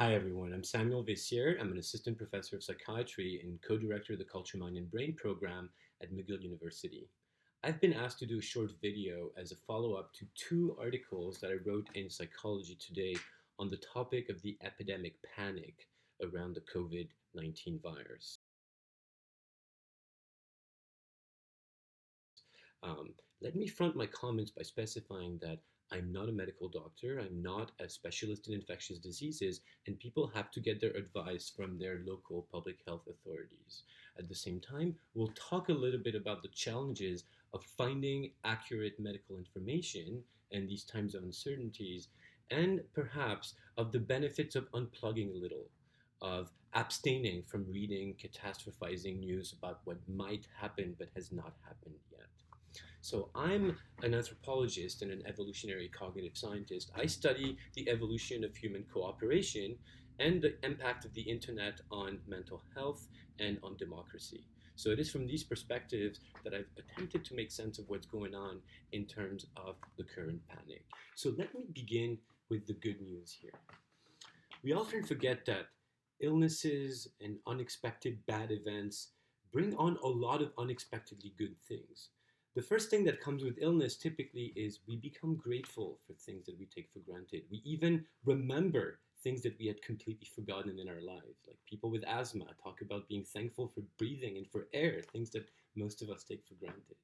Hi everyone, I'm Samuel Veissière. I'm an assistant professor of psychiatry and co-director of the Culture, Mind and Brain program at McGill University. I've been asked to do a short video as a follow-up to two articles that I wrote in Psychology Today on the topic of the epidemic panic around the COVID-19 virus. Let me front my comments by specifying that I'm not a medical doctor, I'm not a specialist in infectious diseases, and people have to get their advice from their local public health authorities. At the same time, we'll talk a little bit about the challenges of finding accurate medical information in these times of uncertainties, and perhaps of the benefits of unplugging a little, of abstaining from reading catastrophizing news about what might happen but has not happened yet. So I'm an anthropologist and an evolutionary cognitive scientist. I study the evolution of human cooperation and the impact of the internet on mental health and on democracy. So it is from these perspectives that I've attempted to make sense of what's going on in terms of the current panic. So let me begin with the good news here. We often forget that illnesses and unexpected bad events bring on a lot of unexpectedly good things. The first thing that comes with illness typically is we become grateful for things that we take for granted. We even remember things that we had completely forgotten in our lives. Like people with asthma talk about being thankful for breathing and for air, things that most of us take for granted.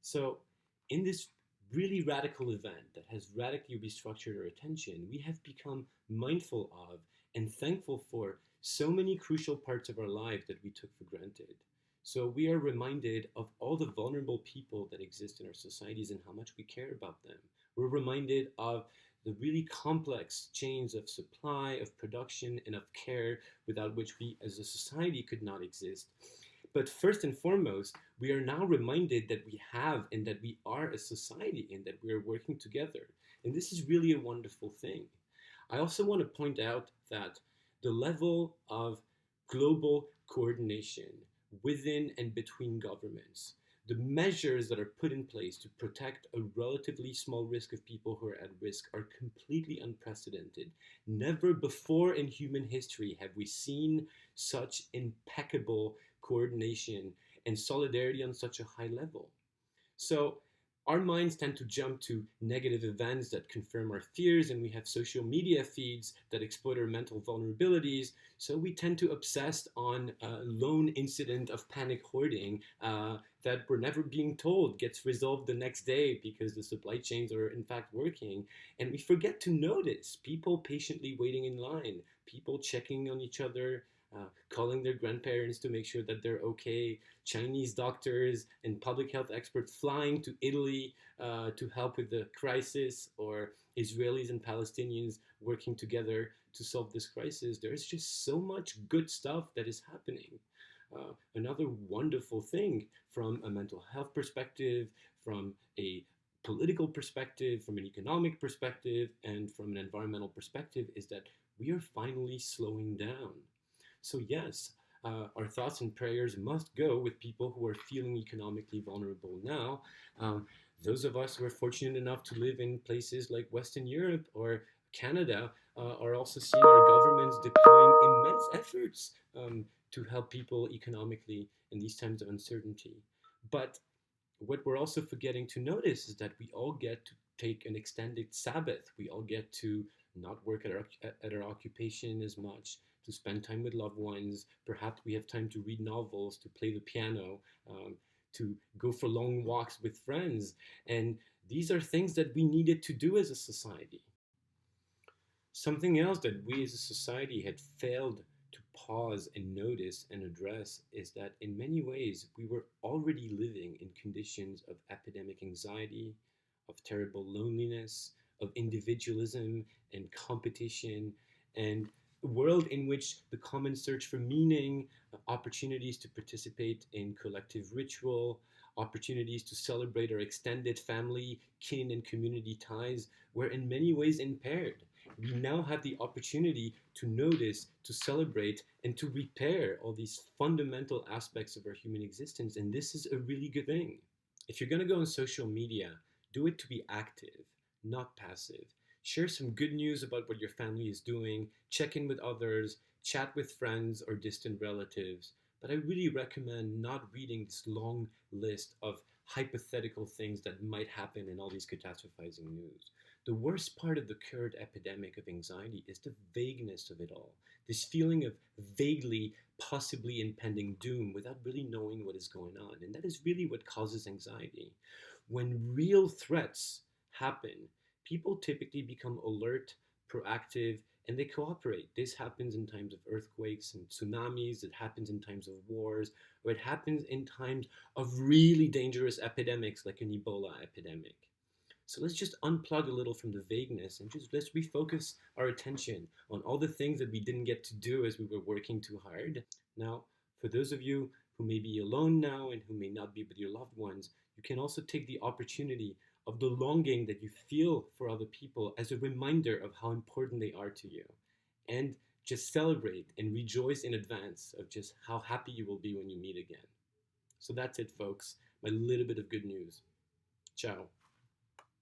So, in this really radical event that has radically restructured our attention, we have become mindful of and thankful for so many crucial parts of our life that we took for granted. So we are reminded of all the vulnerable people that exist in our societies and how much we care about them. We're reminded of the really complex chains of supply, of production, and of care without which we as a society could not exist. But first and foremost, we are now reminded that we have and that we are a society and that we are working together. And this is really a wonderful thing. I also want to point out that the level of global coordination within and between governments, the measures that are put in place to protect a relatively small risk of people who are at risk are completely unprecedented. Never before in human history have we seen such impeccable coordination and solidarity on such a high level. So our minds tend to jump to negative events that confirm our fears, and we have social media feeds that exploit our mental vulnerabilities. So we tend to obsess on a lone incident of panic hoarding that we're never being told gets resolved the next day because the supply chains are in fact working. And we forget to notice people patiently waiting in line, people checking on each other, calling their grandparents to make sure that they're okay, Chinese doctors and public health experts flying to Italy to help with the crisis, or Israelis and Palestinians working together to solve this crisis. There's just so much good stuff that is happening. Another wonderful thing from a mental health perspective, from a political perspective, from an economic perspective, and from an environmental perspective is that we are finally slowing down. So, yes, our thoughts and prayers must go with people who are feeling economically vulnerable now. Those of us who are fortunate enough to live in places like Western Europe or Canada are also seeing our governments deploying immense efforts to help people economically in these times of uncertainty. But what we're also forgetting to notice is that we all get to take an extended Sabbath. We all get to not work at our occupation as much, to spend time with loved ones. Perhaps we have time to read novels, to play the piano, to go for long walks with friends. And these are things that we needed to do as a society. Something else that we as a society had failed to pause and notice and address is that in many ways we were already living in conditions of epidemic anxiety, of terrible loneliness, of individualism and competition, and a world in which the common search for meaning, opportunities to participate in collective ritual, opportunities to celebrate our extended family, kin, and community ties were in many ways impaired. We now have the opportunity to notice, to celebrate, and to repair all these fundamental aspects of our human existence. And this is a really good thing. If you're going to go on social media, do it to be active, not passive. Share some good news about what your family is doing, check in with others, chat with friends or distant relatives. But I really recommend not reading this long list of hypothetical things that might happen in all these catastrophizing news. The worst part of the current epidemic of anxiety is the vagueness of it all. This feeling of vaguely, possibly impending doom without really knowing what is going on. And that is really what causes anxiety. When real threats happen, people typically become alert, proactive, and they cooperate. This happens in times of earthquakes and tsunamis, it happens in times of wars, or it happens in times of really dangerous epidemics like an Ebola epidemic. So let's just unplug a little from the vagueness and just let's refocus our attention on all the things that we didn't get to do as we were working too hard. Now, for those of you who may be alone now and who may not be with your loved ones, you can also take the opportunity of the longing that you feel for other people as a reminder of how important they are to you. And just celebrate and rejoice in advance of just how happy you will be when you meet again. So that's it, folks. My little bit of good news. Ciao.